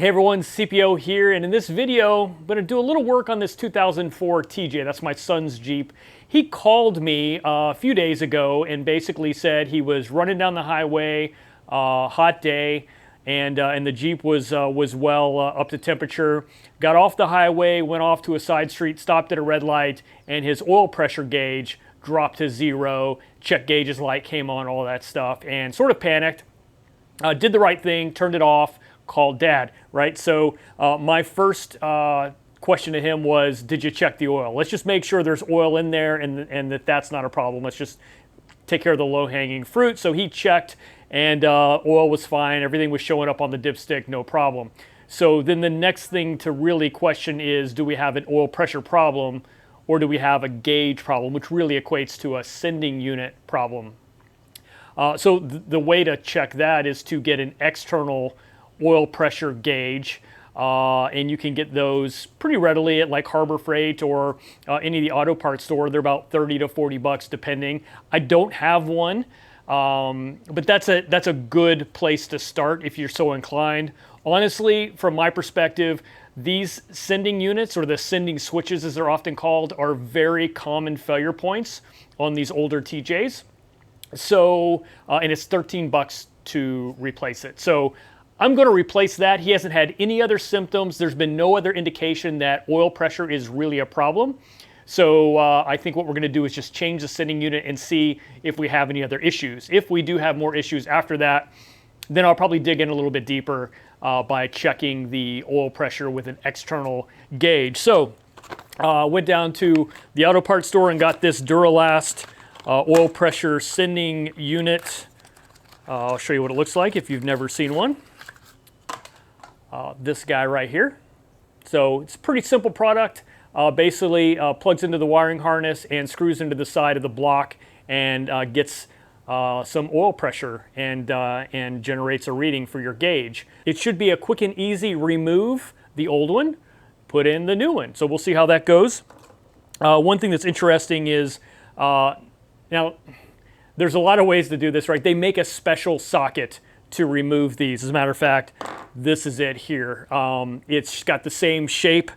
Hey everyone, CPO here, and in this video, I'm going to do a little work on this 2004 TJ. That's my son's Jeep. He called me a few days ago and basically said he was running down the highway, hot day, and the Jeep was well up to temperature. Got off the highway, went off to a side street, stopped at a red light, and his oil pressure gauge dropped to 0. Check gauge's light came on, all that stuff, and sort of panicked. Did the right thing, turned it off, called Dad, right? So my first question to him was, did you check the oil? Let's just make sure there's oil in there and that's not a problem. Let's just take care of the low-hanging fruit. So he checked, and oil was fine. Everything was showing up on the dipstick, no problem. So then the next thing to really question is, do we have an oil pressure problem or do we have a gauge problem, which really equates to a sending unit problem. So the way to check that is to get an external oil pressure gauge, and you can get those pretty readily at like Harbor Freight or any of the auto parts store. They're about 30 to 40 bucks depending. I don't have one, but that's a good place to start if you're so inclined. Honestly, from my perspective, these sending units, or the sending switches as they're often called, are very common failure points on these older TJs. So, and it's 13 bucks to replace it. So I'm going to replace that. He hasn't had any other symptoms. There's been no other indication that oil pressure is really a problem. So I think what we're going to do is just change the sending unit and see if we have any other issues. If we do have more issues after that, then I'll probably dig in a little bit deeper by checking the oil pressure with an external gauge. So went down to the auto parts store and got this Duralast oil pressure sending unit. I'll show you what it looks like if you've never seen one. This guy right here. So it's a pretty simple product. Basically plugs into the wiring harness and screws into the side of the block and gets some oil pressure and generates a reading for your gauge. It should be a quick and easy remove the old one, put in the new one. So we'll see how that goes. One thing that's interesting is, now there's a lot of ways to do this, right? They make a special socket to remove these. As a matter of fact, this is it here. It's got the same shape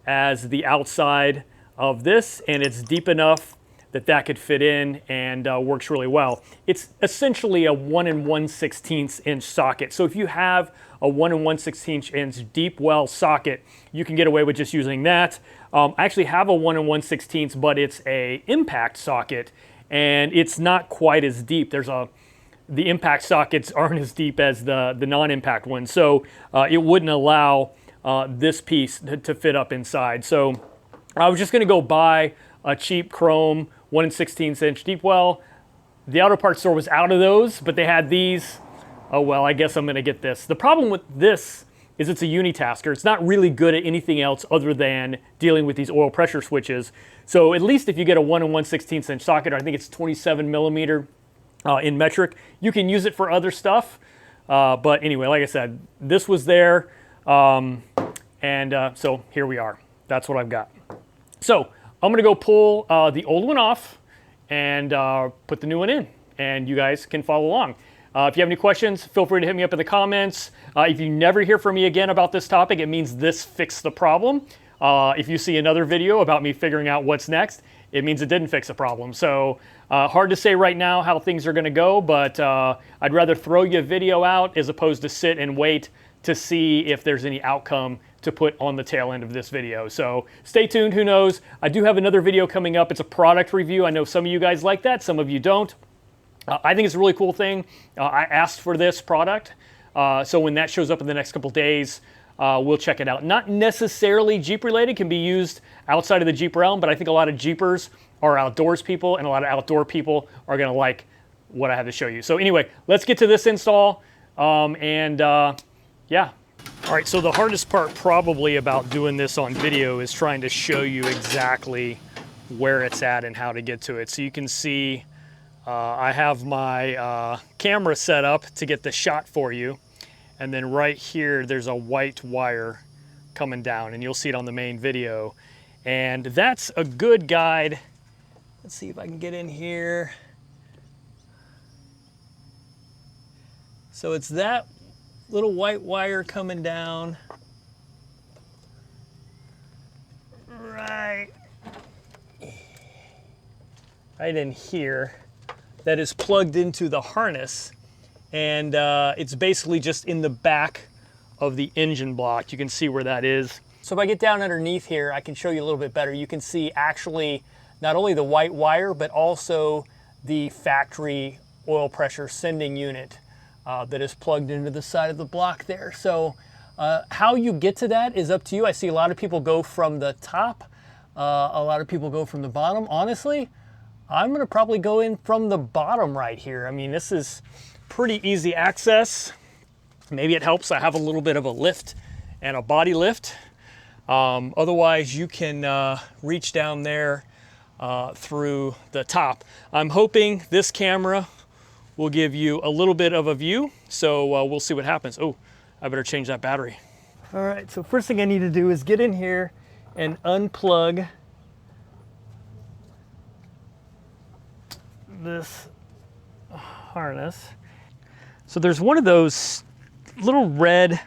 as the outside of this, and it's deep enough that that could fit in and works really well. It's essentially a 1 1/16 inch socket. So if you have a 1 1/16 inch deep well socket, you can get away with just using that. I actually have a 1 1/16, but it's a impact socket, and it's not quite as deep. The impact sockets aren't as deep as the non-impact ones, so it wouldn't allow this piece to fit up inside. So I was just going to go buy a cheap chrome 1 1/16 inch deep well. The auto parts store was out of those, but they had these. Oh well, I guess I'm going to get this. The problem with this is it's a unitasker. It's not really good at anything else other than dealing with these oil pressure switches. So at least if you get a 1 1/16 inch socket, I think it's 27 millimeter in metric, you can use it for other stuff. But anyway, like I said, this was there. So here we are. That's what I've got. So I'm going to go pull the old one off and put the new one in, and you guys can follow along. If you have any questions, feel free to hit me up in the comments. If you never hear from me again about this topic, it means this fixed the problem. If you see another video about me figuring out what's next, it means it didn't fix the problem. So hard to say right now how things are going to go, but I'd rather throw you a video out as opposed to sit and wait to see if there's any outcome to put on the tail end of this video. So stay tuned, who knows. I do have another video coming up. It's a product review. I know some of you guys like that, some of you don't. I think it's a really cool thing. I asked for this product, so when that shows up in the next couple days, we'll check it out. Not necessarily Jeep related, can be used outside of the Jeep realm, but I think a lot of Jeepers are outdoors people, and a lot of outdoor people are gonna like what I have to show you. So anyway, let's get to this install, yeah. All right, so the hardest part probably about doing this on video is trying to show you exactly where it's at and how to get to it. So you can see I have my camera set up to get the shot for you. And then right here, there's a white wire coming down, and you'll see it on the main video. And that's a good guide. Let's see if I can get in here. So it's that little white wire coming down. right in here that is plugged into the harness, and it's basically just in the back of the engine block. You can see where that is. So if I get down underneath here, I can show you a little bit better. You can see actually not only the white wire, but also the factory oil pressure sending unit that is plugged into the side of the block there. So how you get to that is up to you. I see a lot of people go from the top, a lot of people go from the bottom. Honestly, I'm gonna probably go in from the bottom right here. I mean, this is pretty easy access. Maybe it helps I have a little bit of a lift and a body lift. Otherwise, you can reach down there through the top. I'm hoping this camera will give you a little bit of a view, so we'll see what happens. Oh, I better change that battery. All right, so first thing I need to do is get in here and unplug this harness. So there's one of those little red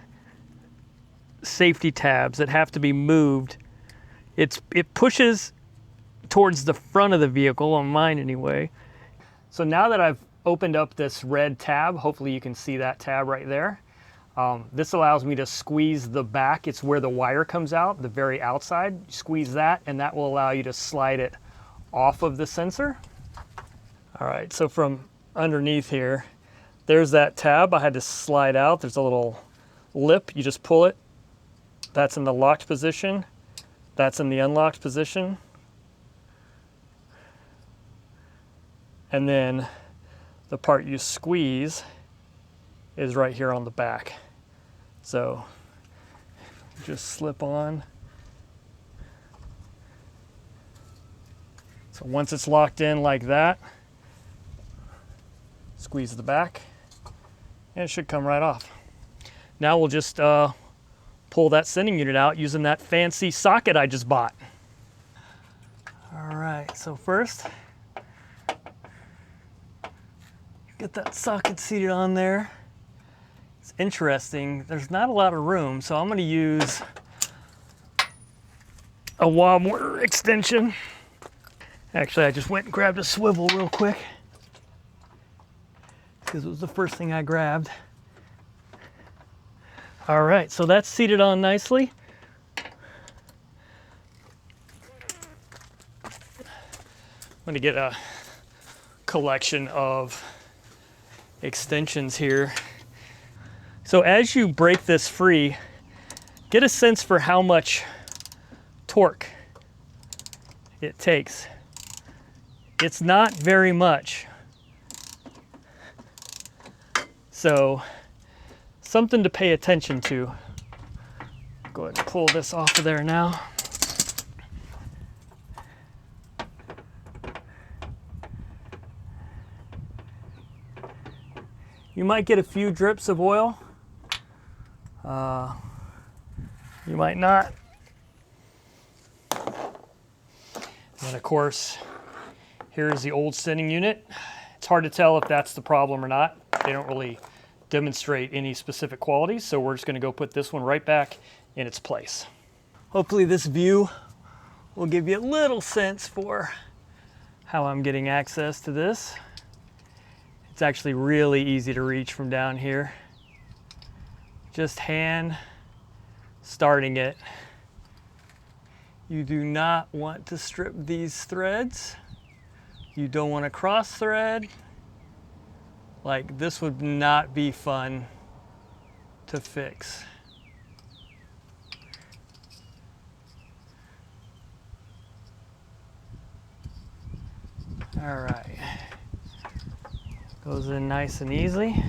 safety tabs that have to be moved. It pushes towards the front of the vehicle, on mine anyway. So now that I've opened up this red tab, hopefully you can see that tab right there. This allows me to squeeze the back. It's where the wire comes out, the very outside. Squeeze that, and that will allow you to slide it off of the sensor. All right, so from underneath here, there's that tab I had to slide out. There's a little lip, you just pull it. That's in the locked position. That's in the unlocked position. And then the part you squeeze is right here on the back. So just slip on. So once it's locked in like that, squeeze the back, and it should come right off. Now we'll just pull that sending unit out using that fancy socket I just bought. All right, so first, get that socket seated on there. It's interesting, there's not a lot of room, so I'm gonna use a wah mortar extension. Actually, I just went and grabbed a swivel real quick because it was the first thing I grabbed. All right, so that's seated on nicely. I'm gonna get a collection of extensions here. So as you break this free, get a sense for how much torque it takes. It's not very much. So something to pay attention to. Go ahead and pull this off of there now. You might get a few drips of oil. You might not. And of course, here's the old sending unit. It's hard to tell if that's the problem or not. They don't really demonstrate any specific qualities, so we're just going to go put this one right back in its place. Hopefully this view will give you a little sense for how I'm getting access to this. It's actually really easy to reach from down here. Just hand starting it. You do not want to strip these threads. You don't want to cross thread. Like, this would not be fun to fix. All right, goes in nice and easy.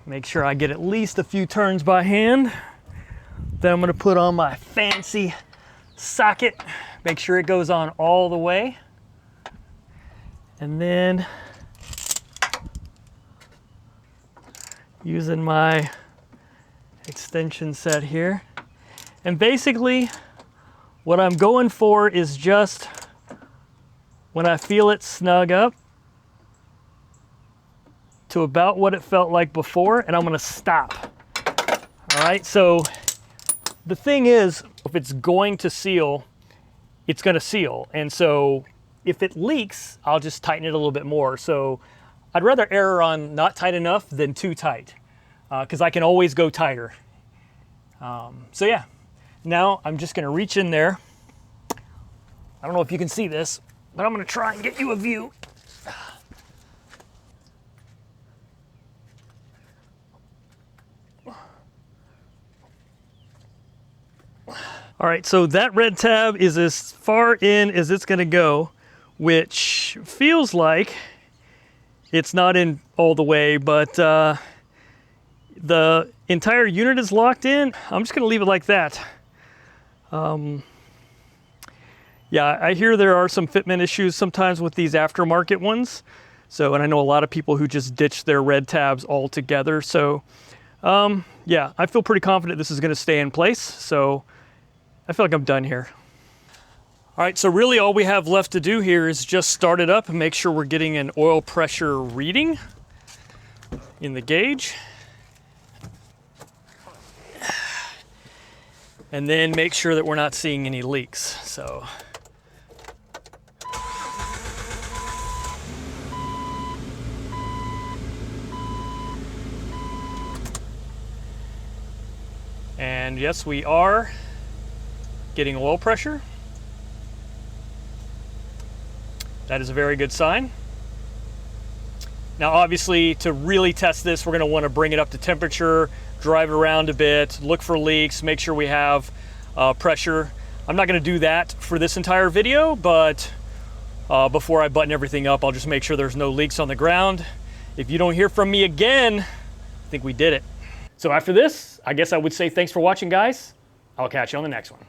Make sure I get at least a few turns by hand. Then I'm gonna put on my fancy socket. Make sure it goes on all the way. And then using my extension set here. And basically what I'm going for is just when I feel it snug up to about what it felt like before, and I'm gonna stop. All right, so the thing is, if it's going to seal, it's going to seal. And so if it leaks, I'll just tighten it a little bit more. So I'd rather err on not tight enough than too tight, because I can always go tighter. So yeah, now I'm just going to reach in there. I don't know if you can see this, but I'm going to try and get you a view. All right, so that red tab is as far in as it's going to go, which feels like it's not in all the way, but the entire unit is locked in. I'm just going to leave it like that. Yeah, I hear there are some fitment issues sometimes with these aftermarket ones. So, and I know a lot of people who just ditch their red tabs altogether. So, yeah, I feel pretty confident this is going to stay in place. So I feel like I'm done here. All right, so really all we have left to do here is just start it up and make sure we're getting an oil pressure reading in the gauge. And then make sure that we're not seeing any leaks. So. And yes, we are getting oil pressure. That is a very good sign. Now, obviously, to really test this, we're going to want to bring it up to temperature, drive it around a bit, look for leaks, make sure we have pressure. I'm not going to do that for this entire video, but before I button everything up, I'll just make sure there's no leaks on the ground. If you don't hear from me again, I think we did it. So after this, I guess I would say thanks for watching, guys. I'll catch you on the next one.